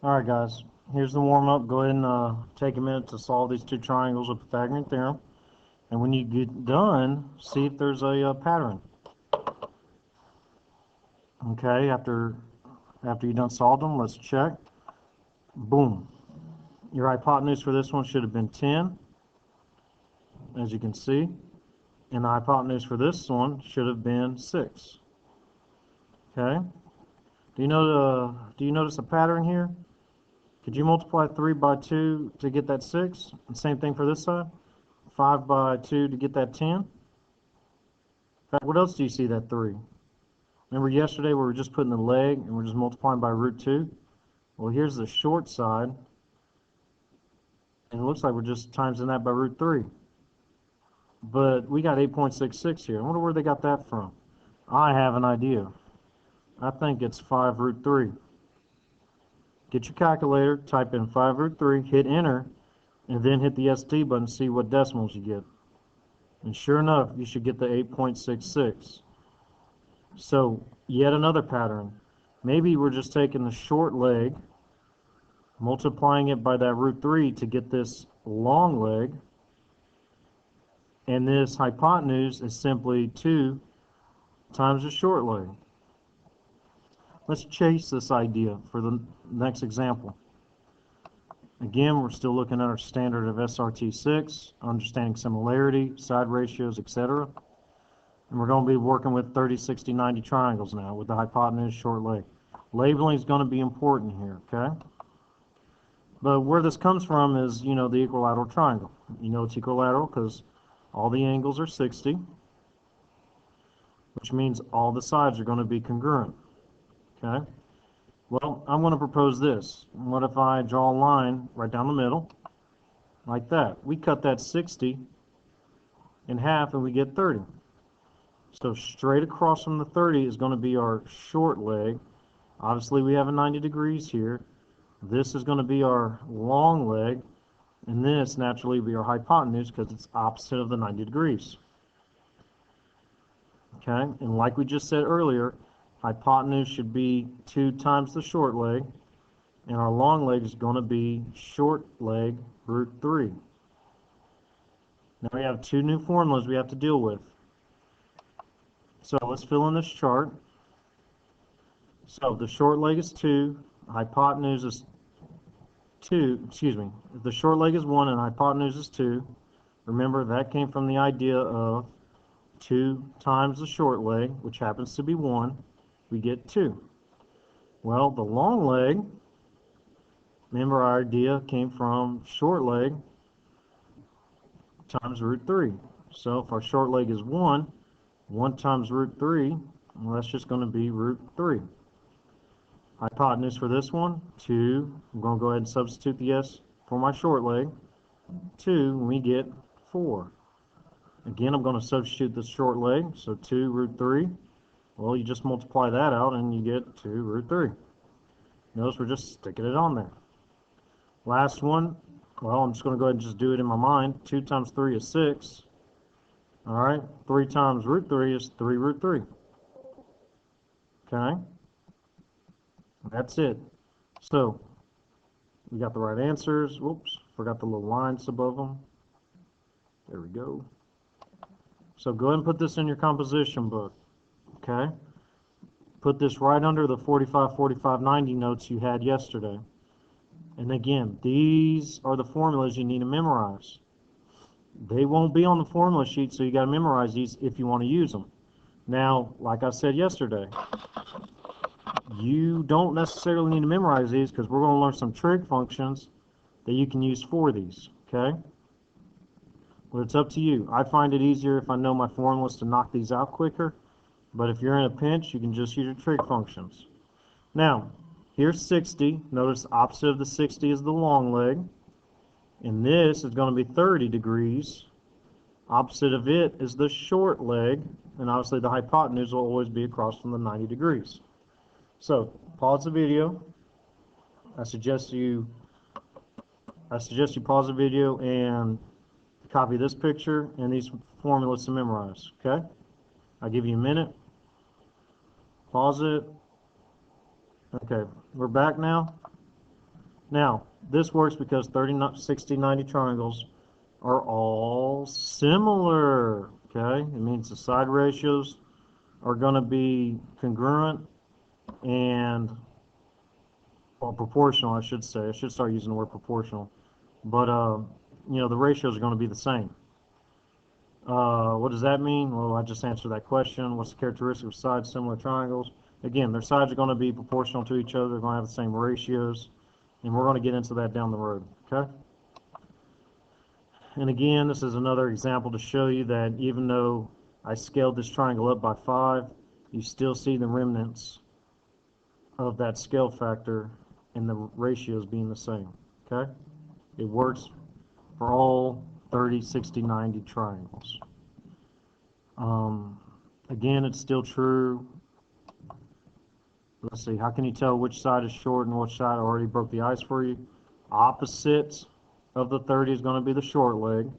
Alright guys, here's the warm-up. Go ahead and take a minute to solve these two triangles with Pythagorean Theorem. And when you get done, see if there's a pattern. Okay, after you've done solved them, let's check. Boom. Your hypotenuse for this one should have been 10, as you can see. And the hypotenuse for this one should have been 6. Okay? Do you notice a pattern here? Could you multiply 3 by 2 to get that 6? And same thing for this side. 5 by 2 to get that 10. In fact, what else do you see that 3? Remember yesterday we were just putting the leg and we're just multiplying by root 2? Well, here's the short side. And it looks like we're just timesing that by root 3. But we got 8.66 here. I wonder where they got that from. I have an idea. I think it's 5 root 3. Get your calculator, type in 5 root 3, hit enter, and then hit the ST button, see what decimals you get. And sure enough, you should get the 8.66. So, yet another pattern. Maybe we're just taking the short leg, multiplying it by that root 3 to get this long leg, and this hypotenuse is simply 2 times the short leg. Let's chase this idea for the next example. Again, we're still looking at our standard of SRT6, understanding similarity, side ratios, etc. And we're going to be working with 30, 60, 90 triangles now with the hypotenuse, short leg. Labeling is going to be important here, okay? But where this comes from is, the equilateral triangle. You know it's equilateral because all the angles are 60, which means all the sides are going to be congruent. Okay, well, I'm going to propose this. What if I draw a line right down the middle, like that? We cut that 60 in half and we get 30. So straight across from the 30 is going to be our short leg. Obviously, we have a 90 degrees here. This is going to be our long leg, and this naturally will be our hypotenuse because it's opposite of the 90 degrees. Okay, and like we just said earlier, hypotenuse should be 2 times the short leg, and our long leg is going to be short leg root 3. Now we have two new formulas we have to deal with. So let's fill in this chart. So the short leg is 2, hypotenuse is 2, the short leg is 1 and hypotenuse is 2. Remember, that came from the idea of 2 times the short leg, which happens to be 1. We get 2. Well, the long leg, remember our idea came from short leg times root 3. So if our short leg is 1 times root 3, well, that's just going to be root 3. Hypotenuse for this one, 2. I'm going to go ahead and substitute the S for my short leg. 2, and we get 4. Again, I'm going to substitute the short leg, so 2 root 3. Well, you just multiply that out and you get 2 root 3. Notice we're just sticking it on there. Last one, well, I'm just going to go ahead and just do it in my mind. 2 times 3 is 6. All right, 3 times root 3 is 3 root 3. Okay, that's it. So, we got the right answers. Whoops, forgot the little lines above them. There we go. So go ahead and put this in your composition book. Okay, put this right under the 45, 45, 90 notes you had yesterday. And again, these are the formulas you need to memorize. They won't be on the formula sheet, so you got to memorize these if you want to use them. Now, like I said yesterday, you don't necessarily need to memorize these because we're going to learn some trig functions that you can use for these. Okay? Well, it's up to you. I find it easier if I know my formulas to knock these out quicker. But if you're in a pinch, you can just use your trig functions. Now, here's 60. Notice the opposite of the 60 is the long leg. And this is going to be 30 degrees. Opposite of it is the short leg. And obviously the hypotenuse will always be across from the 90 degrees. So, pause the video. I suggest you pause the video and copy this picture and these formulas to memorize. Okay? I'll give you a minute. Pause it. Okay, we're back now. Now, this works because 30, 60, 90 triangles are all similar, okay? It means the side ratios are going to be congruent and, well, proportional, I should say. I should start using the word proportional. But, you know, the ratios are going to be the same. What does that mean? Well, I just answered that question. What's the characteristic of sides similar triangles? Again, their sides are going to be proportional to each other. They're going to have the same ratios. And we're going to get into that down the road, okay? And again, this is another example to show you that even though I scaled this triangle up by 5, you still see the remnants of that scale factor and the ratios being the same, okay? It works for all 30, 60, 90 triangles. Again, it's still true. Let's see, how can you tell which side is short and which side already broke the ice for you? Opposite of the 30 is going to be the short leg.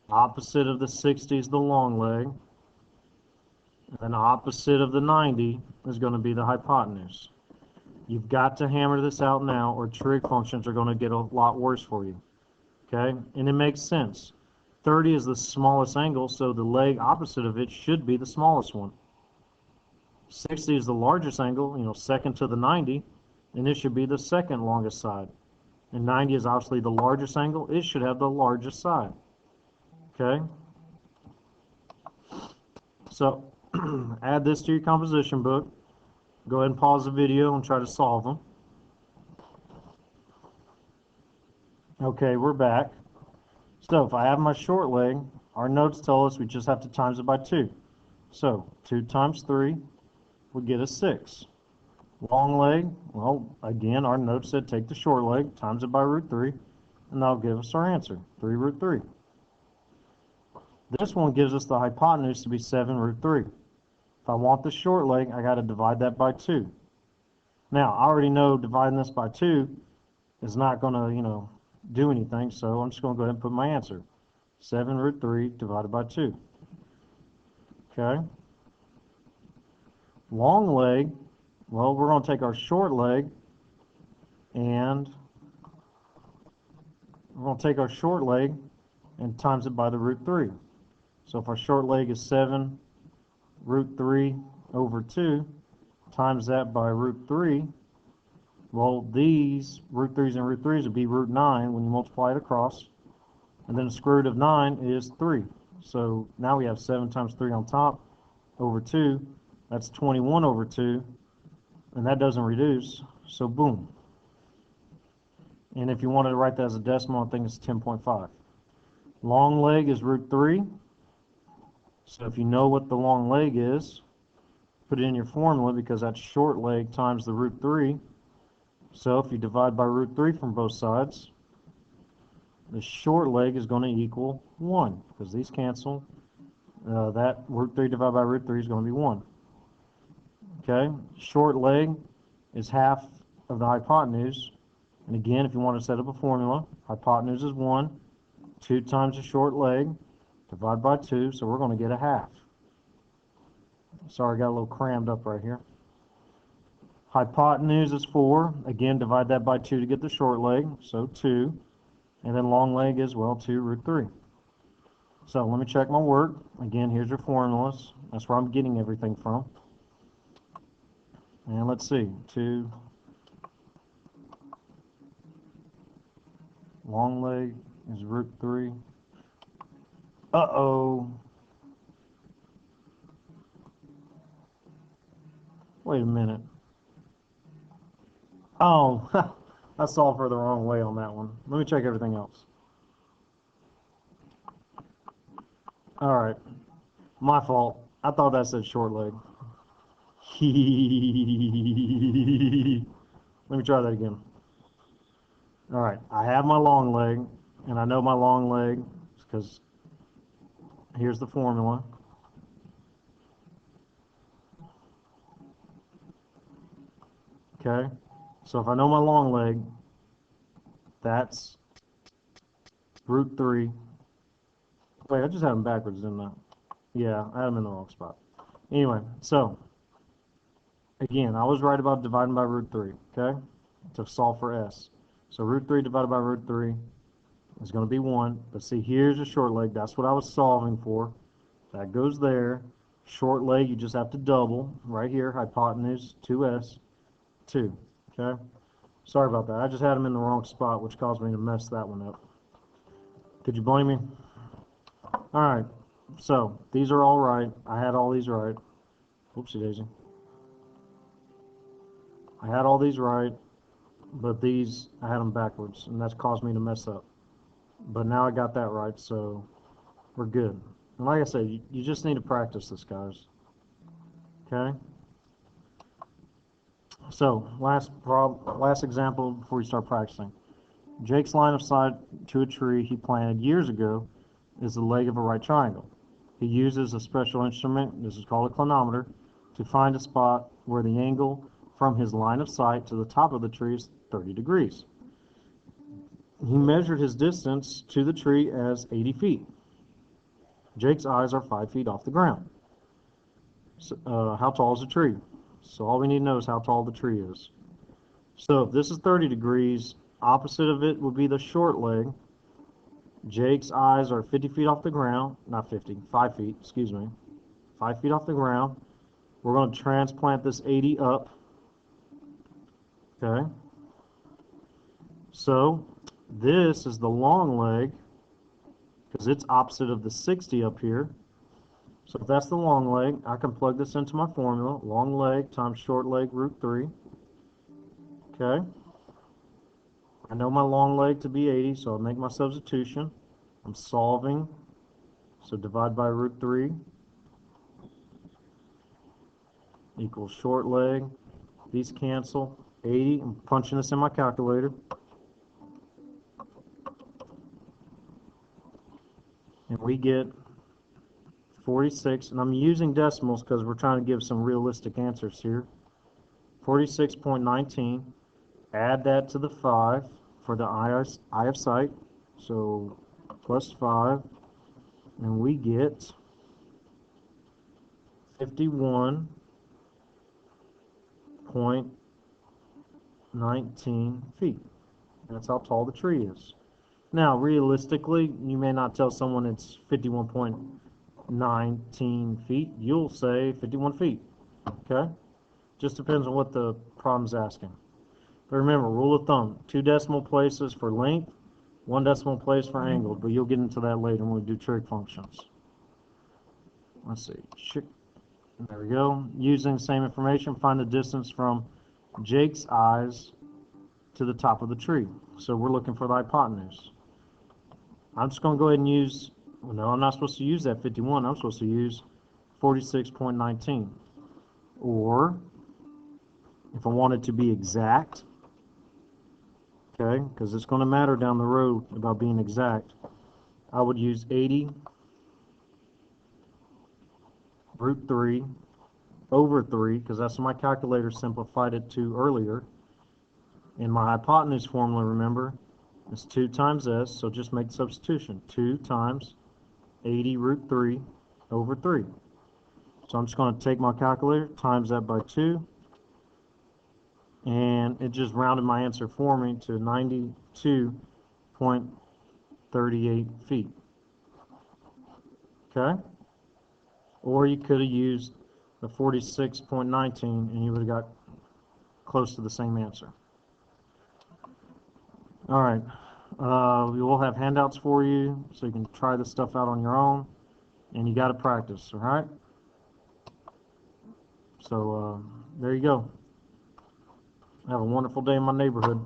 Opposite of the 60 is the long leg. And opposite of the 90 is going to be the hypotenuse. You've got to hammer this out now or trig functions are going to get a lot worse for you. Okay? And it makes sense. 30 is the smallest angle, so the leg opposite of it should be the smallest one. 60 is the largest angle, you know, second to the 90, and it should be the second longest side. And 90 is obviously the largest angle. It should have the largest side. Okay? So, add this to your composition book. Go ahead and pause the video and try to solve them. Okay, we're back. So, if I have my short leg, our notes tell us we just have to times it by 2. So, 2 times 3 would get us 6. Long leg, well, again, our notes said take the short leg, times it by root 3, and that'll give us our answer, 3 root 3. This one gives us the hypotenuse to be 7 root 3. If I want the short leg, I got to divide that by 2. Now, I already know dividing this by 2 is not going to, you know, do anything, so I'm just going to go ahead and put my answer. 7 root 3 divided by 2. Okay? Long leg, well, we're going to take our short leg and times it by the root 3. So if our short leg is 7 root 3 over 2, times that by root 3, well, these root 3's and root 3's would be root 9 when you multiply it across. And then the square root of 9 is 3. So now we have 7 times 3 on top over 2. That's 21 over 2. And that doesn't reduce. So boom. And if you wanted to write that as a decimal, I think it's 10.5. Long leg is root 3. So if you know what the long leg is, put it in your formula because that's short leg times the root 3. So if you divide by root 3 from both sides, the short leg is going to equal 1 because these cancel. That root 3 divided by root 3 is going to be 1. Okay, short leg is half of the hypotenuse. And again, if you want to set up a formula, hypotenuse is 1. 2 times the short leg, divide by 2, so we're going to get a half. Sorry, I got a little crammed up right here. Hypotenuse is 4. Again, divide that by 2 to get the short leg, so 2. And then long leg is, well, 2 root 3. So let me check my work. Again, here's your formulas. That's where I'm getting everything from. And let's see, 2, long leg is root 3. Uh-oh. Wait a minute. Oh, I solved for the wrong way on that one. Let me check everything else. All right, my fault. I thought that said short leg. Let me try that again. All right, I have my long leg, and I know my long leg because here's the formula. Okay, so if I know my long leg, that's root 3. Wait, I just had them backwards, didn't I? Yeah, I had them in the wrong spot. Anyway, so again, I was right about dividing by root 3, okay? to solve for s. So root 3 divided by root 3 is going to be 1. But see, here's a short leg. That's what I was solving for. That goes there. Short leg, you just have to double. Right here, hypotenuse, 2s, 2. Okay? Sorry about that. I just had them in the wrong spot, which caused me to mess that one up. Could you blame me? All right. So, these are all right. I had all these right. Oopsie daisy. I had all these right, but these, I had them backwards, and that's caused me to mess up. But now I got that right, so we're good. And like I said, you just need to practice this, guys. Okay? So, last example before we start practicing. Jake's line of sight to a tree he planted years ago is the leg of a right triangle. He uses a special instrument, this is called a clinometer, to find a spot where the angle from his line of sight to the top of the tree is 30 degrees. He measured his distance to the tree as 80 feet. Jake's eyes are 5 feet off the ground. So, how tall is the tree? So all we need to know is how tall the tree is. So if this is 30 degrees, opposite of it would be the short leg. Jake's eyes are 50 feet off the ground, not 50, 5 feet, excuse me. 5 feet off the ground. We're going to transplant this 80 up. Okay. So this is the long leg because it's opposite of the 60 up here. So if that's the long leg, I can plug this into my formula. Long leg times short leg root 3. Okay. I know my long leg to be 80, so I'll make my substitution. I'm solving. So divide by root 3 equals short leg. These cancel. 80. I'm punching this in my calculator. And we get 46, and I'm using decimals because we're trying to give some realistic answers here. 46.19. Add that to the 5 for the eye of sight. So plus 5, and we get 51.19 feet. That's how tall the tree is. Now, realistically, you may not tell someone it's 51.19 feet. You'll say 51 feet. Okay? Just depends on what the problem's asking. But remember, rule of thumb, 2 decimal places for length, 1 decimal place for angle, but you'll get into that later when we do trig functions. Let's see. There we go. Using the same information, find the distance from Jake's eyes to the top of the tree. So we're looking for the hypotenuse. I'm just going to go ahead and use, well, no, I'm not supposed to use that 51. I'm supposed to use 46.19. Or, if I want it to be exact, okay, because it's going to matter down the road about being exact, I would use 80 root 3 over 3, because that's what my calculator simplified it to earlier. In my hypotenuse formula, remember, it's 2 times s, so just make the substitution. 2 times 80 root 3 over 3. So I'm just going to take my calculator, times that by 2, and it just rounded my answer for me to 92.38 feet. Okay? Or you could have used the 46.19 and you would have got close to the same answer. All right. We will have handouts for you so you can try this stuff out on your own, and you got to practice, all right? So there you go. Have a wonderful day in my neighborhood.